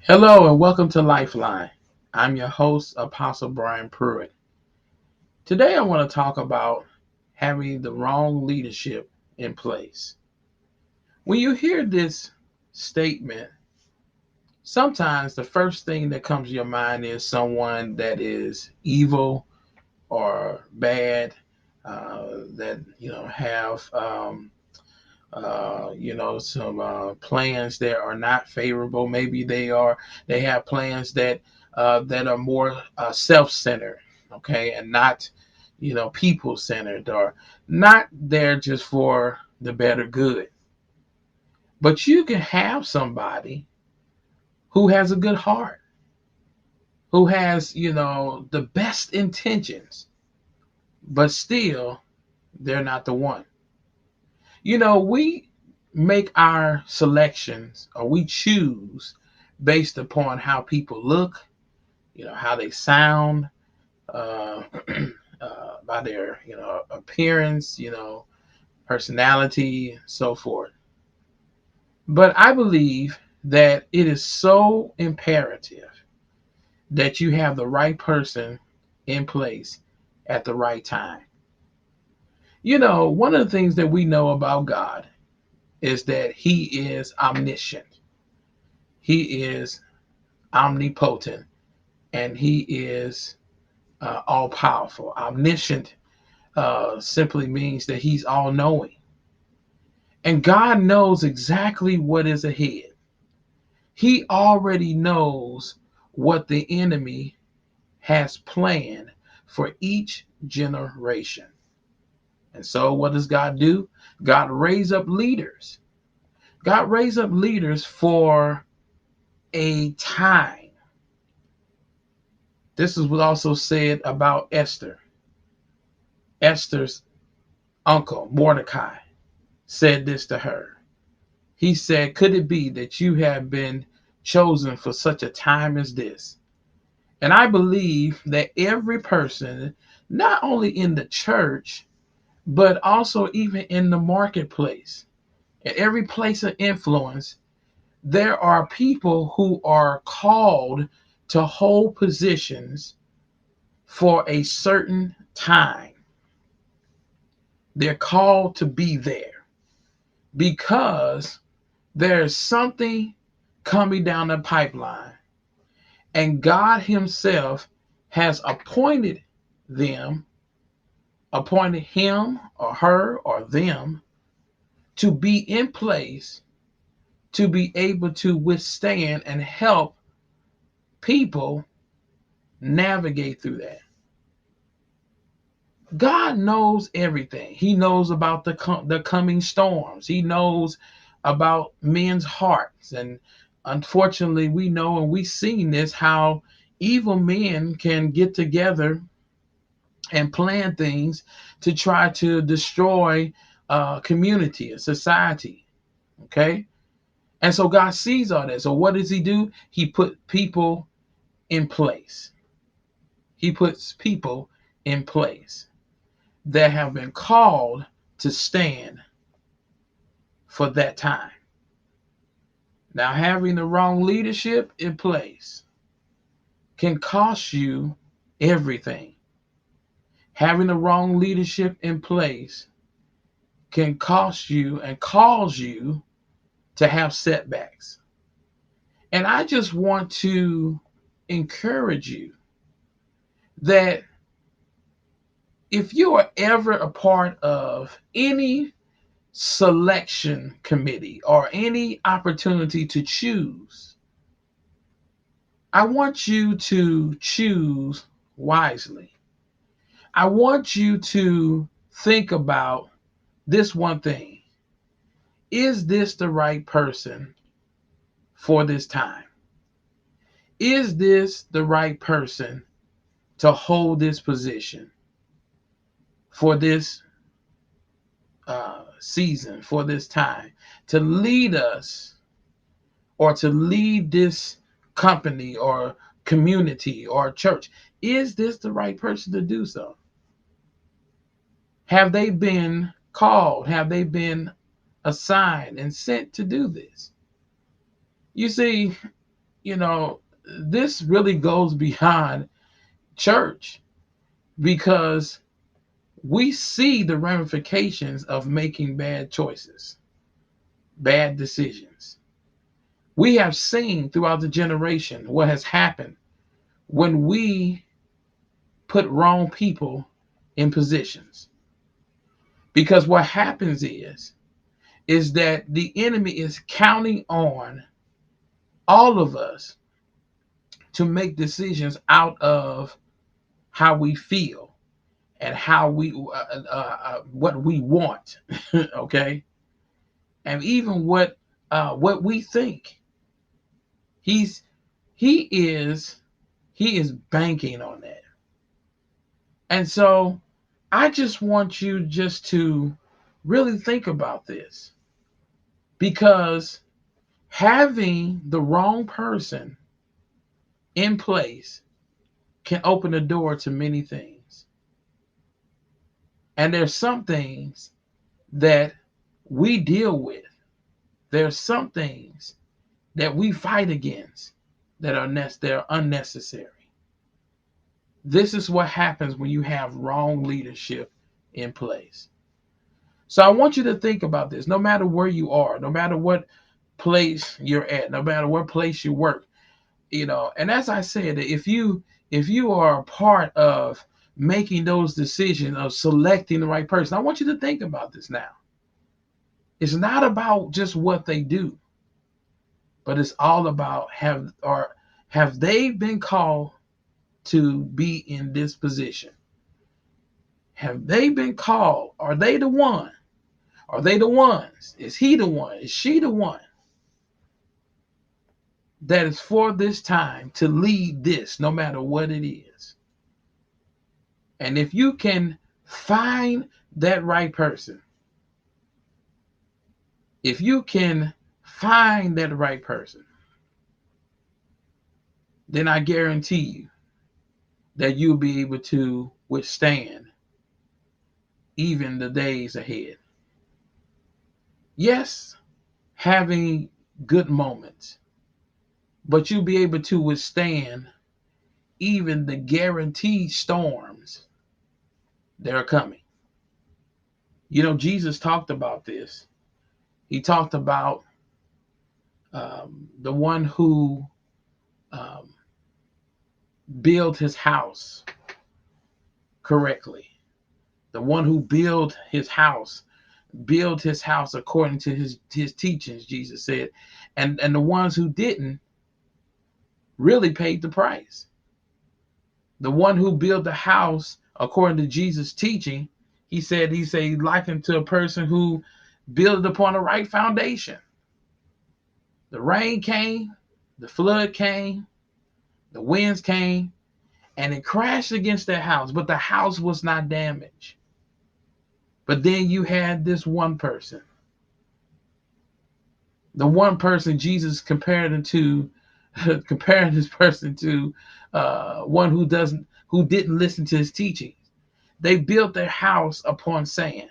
Hello and welcome to Lifeline. I'm your host, Apostle Brian Pruitt. Today I want to talk about having the wrong leadership in place. When you hear this statement, sometimes the first thing that comes to your mind is someone that is evil or bad, that have some plans that are not favorable. Maybe they have plans that are more self-centered, okay, and not people-centered, or not there just for the better good. But you can have somebody who has a good heart, who has the best intentions, but still they're not the one. We make our selections, or we choose based upon how people look, how they sound, uh, by their, appearance, personality, so forth. But I believe that it is so imperative that you have the right person in place at the right time. One of the things that we know about God is that He is omniscient. He is omnipotent, and He is all powerful. Omniscient simply means that He's all knowing. And God knows exactly what is ahead. He already knows what the enemy has planned for each generation. And so, what does God do? God raise up leaders. God raise up leaders for a time. This is what also said about Esther. Esther's uncle, Mordecai, said this to her. He said, "Could it be that you have been chosen for such a time as this?" And I believe that every person, not only in the church, but also even in the marketplace, at every place of influence, there are people who are called to hold positions for a certain time. They're called to be there because there's something coming down the pipeline, and God Himself has them, appointed him or her or them to be in place to be able to withstand and help people navigate through that. God knows everything. He knows about the coming storms. He knows about men's hearts. And unfortunately, we know and we've seen this, how evil men can get together and plan things to try to destroy community, a society. Okay. And so God sees all that. So what does He do? He put people in place. He puts people in place that have been called to stand for that time. Now, having the wrong leadership in place can cost you everything. Having the wrong leadership in place can cost you and cause you to have setbacks. And I just want to encourage you that if you are ever a part of any selection committee or any opportunity to choose, I want you to choose wisely. I want you to think about this one thing. Is this the right person for this time? Is this the right person to hold this position for this season, for this time, to lead us or to lead this company or community or church? Is this the right person to do so? Have they been called? Have they been assigned and sent to do this? You see, you know, this really goes beyond church because we see the ramifications of making bad choices, bad decisions. We have seen throughout the generation what has happened when we put wrong people in positions. Because what happens is that the enemy is counting on all of us to make decisions out of how we feel and how we what we want, okay, and even what we think. He's he is he is banking on that, and so I just want you just to really think about this because having the wrong person in place can open the door to many things. And there's some things that we deal with. There's some things that we fight against that are unnecessary. This is what happens when you have wrong leadership in place. So I want you to think about this. No matter where you are, no matter what place you're at, no matter what place you work, and as I said, if you are a part of making those decisions of selecting the right person, I want you to think about this now. It's not about just what they do, but it's all about have they been called to be in this position? Have they been called? Are they the one? Are they the ones? Is he the one? Is she the one that is for this time to lead this, no matter what it is? And if you can find that right person, if you can find that right person, then I guarantee you that you'll be able to withstand even the days ahead. Yes, having good moments, but you'll be able to withstand even the guaranteed storms that are coming. Jesus talked about this. He talked about the one who um, built his house correctly. The one who built his house according to his teachings, Jesus said. And the ones who didn't really paid the price. The one who built the house according to Jesus' teaching, he said likened to a person who built it upon the right foundation. The rain came, the flood came, the winds came, and it crashed against that house, but the house was not damaged. But then you had this one person. The one person Jesus compared him to, comparing this person to one who didn't listen to his teaching. They built their house upon sand.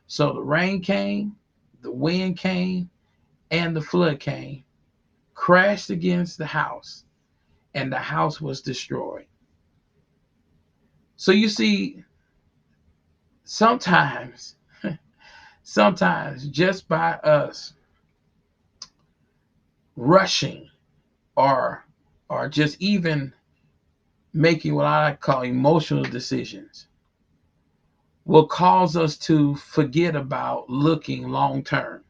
So the rain came, the wind came, and the flood came, crashed against the house, and the house was destroyed. So you see, sometimes, sometimes just by us rushing or just even making what I call emotional decisions will cause us to forget about looking long term.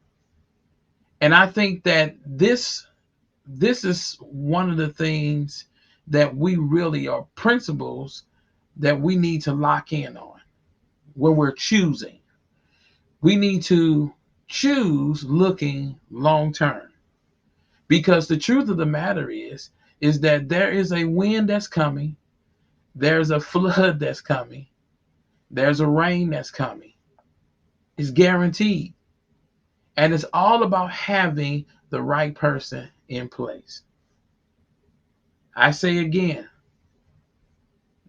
And I think that this is one of the things that we really are principles that we need to lock in on when we're choosing. We need to choose looking long term because the truth of the matter is that there is a wind that's coming, there's a flood that's coming, there's a rain that's coming. It's guaranteed. And it's all about having the right person in place. I say again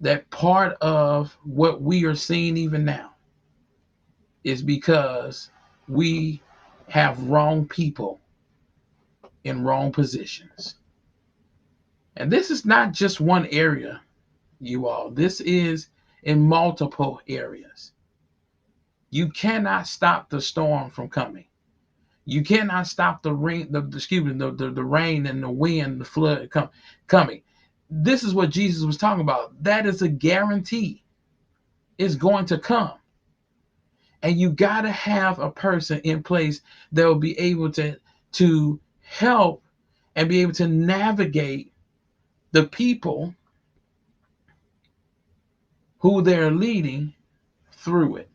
that part of what we are seeing even now is because we have wrong people in wrong positions. And this is not just one area, you all. This is in multiple areas. You cannot stop the storm from coming. You cannot stop the rain, the rain and the wind, the flood coming. This is what Jesus was talking about. That is a guarantee. It's going to come. And you got to have a person in place that will be able to help and be able to navigate the people who they're leading through it.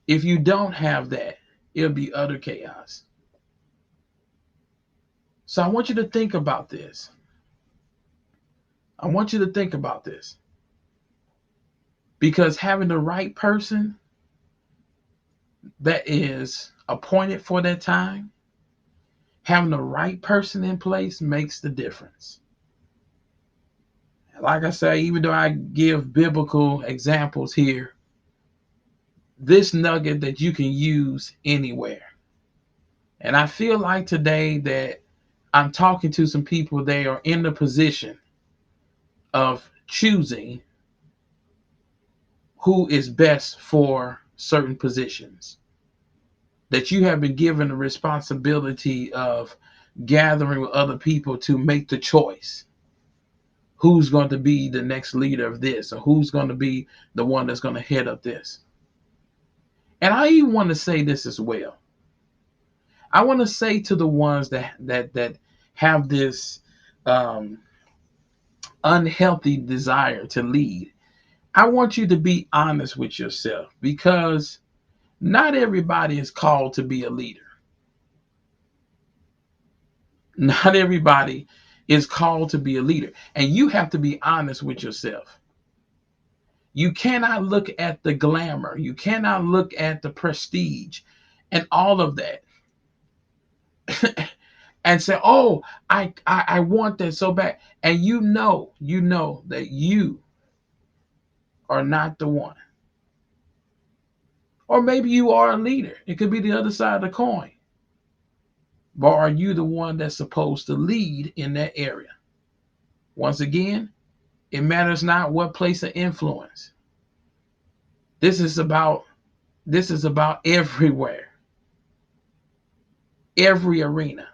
If you don't have that, it'll be utter chaos. So I want you to think about this. I want you to think about this. Because having the right person that is appointed for that time, having the right person in place makes the difference. Like I say, even though I give biblical examples here, this nugget that you can use anywhere. And I feel like today that I'm talking to some people, they are in the position of choosing who is best for certain positions. That you have been given the responsibility of gathering with other people to make the choice. Who's going to be the next leader of this, or who's going to be the one that's going to head up this. And I even want to say this as well. I want to say to the ones that have this unhealthy desire to lead, I want you to be honest with yourself, because not everybody is called to be a leader. Not everybody is called to be a leader. And you have to be honest with yourself. You cannot look at the glamour. You cannot look at the prestige and all of that and say, oh, I want that so bad. And you know that you are not the one. Or maybe you are a leader. It could be the other side of the coin. But are you the one that's supposed to lead in that area? Once again, it matters not what place of influence. This is about everywhere. Every arena.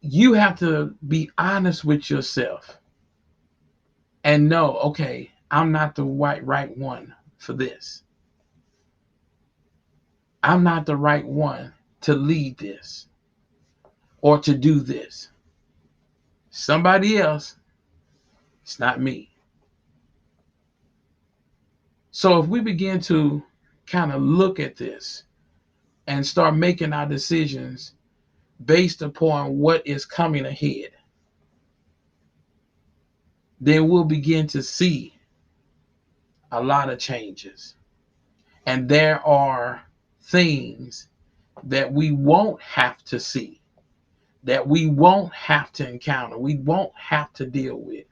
You have to be honest with yourself and know, okay, I'm not the right one for this. I'm not the right one to lead this or to do this. Somebody else, it's not me. So if we begin to kind of look at this and start making our decisions based upon what is coming ahead, then we'll begin to see a lot of changes. And there are things that we won't have to see, that we won't have to encounter, we won't have to deal with.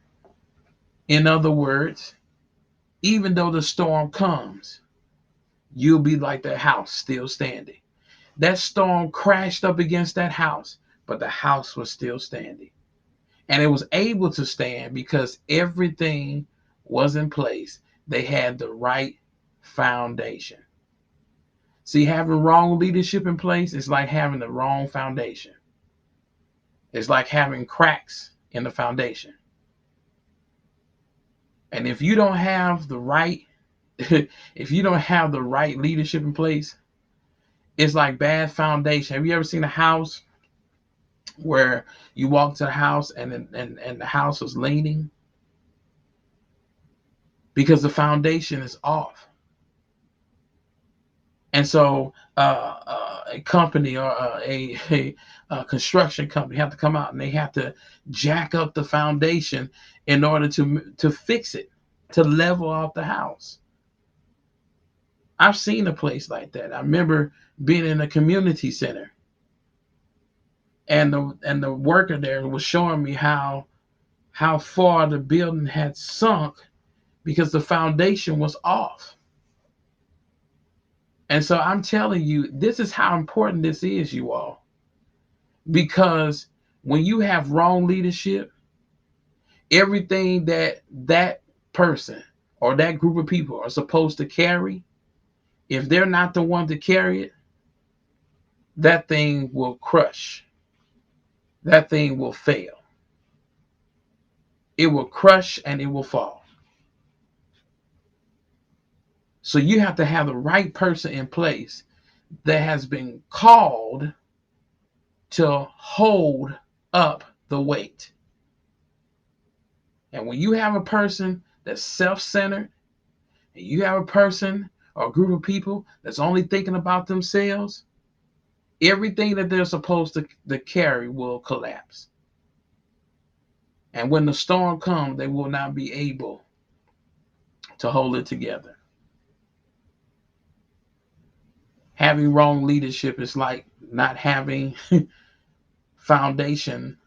In other words, even though the storm comes, you'll be like the house still standing. That storm crashed up against that house, but the house was still standing. And it was able to stand because everything was in place. They had the right foundation. See, having wrong leadership in place is like having the wrong foundation. It's like having cracks in the foundation. And if you don't have the right, if you don't have the right leadership in place, it's like bad foundation. Have you ever seen a house where you walk to the house and the house was leaning? Because the foundation is off. And so a company or a construction company have to come out and they have to jack up the foundation in order to fix it, to level out the house. I've seen a place like that. I remember being in a community center, and the worker there was showing me how far the building had sunk because the foundation was off. And so I'm telling you, this is how important this is, you all. Because When you have wrong leadership, everything that person or that group of people are supposed to carry, if they're not the one to carry it, that thing will crush. That thing will fail. It will crush and it will fall. So you have to have the right person in place that has been called to hold up the weight. And when you have a person that's self-centered, and you have a person or a group of people that's only thinking about themselves, everything that they're supposed to carry will collapse. And when the storm comes, they will not be able to hold it together. Having wrong leadership is like not having a foundation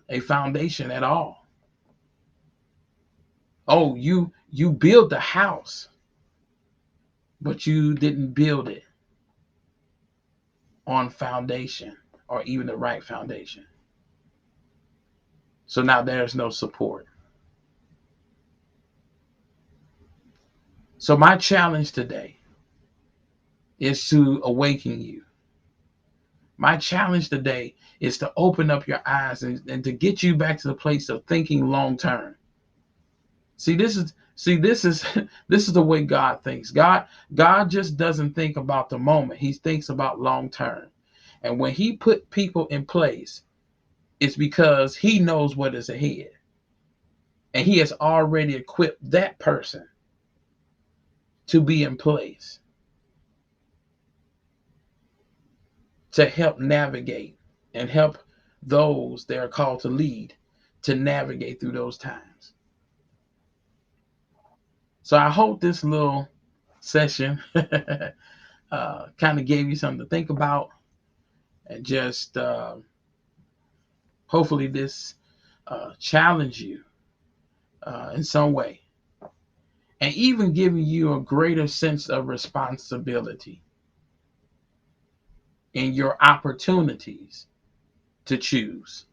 at all. Oh, you built the house, but you didn't build it on foundation or even the right foundation. So now there's no support. So my challenge today is to awaken you. My challenge today is to open up your eyes and to get you back to the place of thinking long term. See, this is this is the way God thinks. God just doesn't think about the moment. He thinks about long term. And when he put people in place, it's because he knows what is ahead. And he has already equipped that person to be in place to help navigate and help those they are called to lead to navigate through those times. So I hope this little session kind of gave you something to think about, and just hopefully this challenge you in some way, and even giving you a greater sense of responsibility in your opportunities to choose.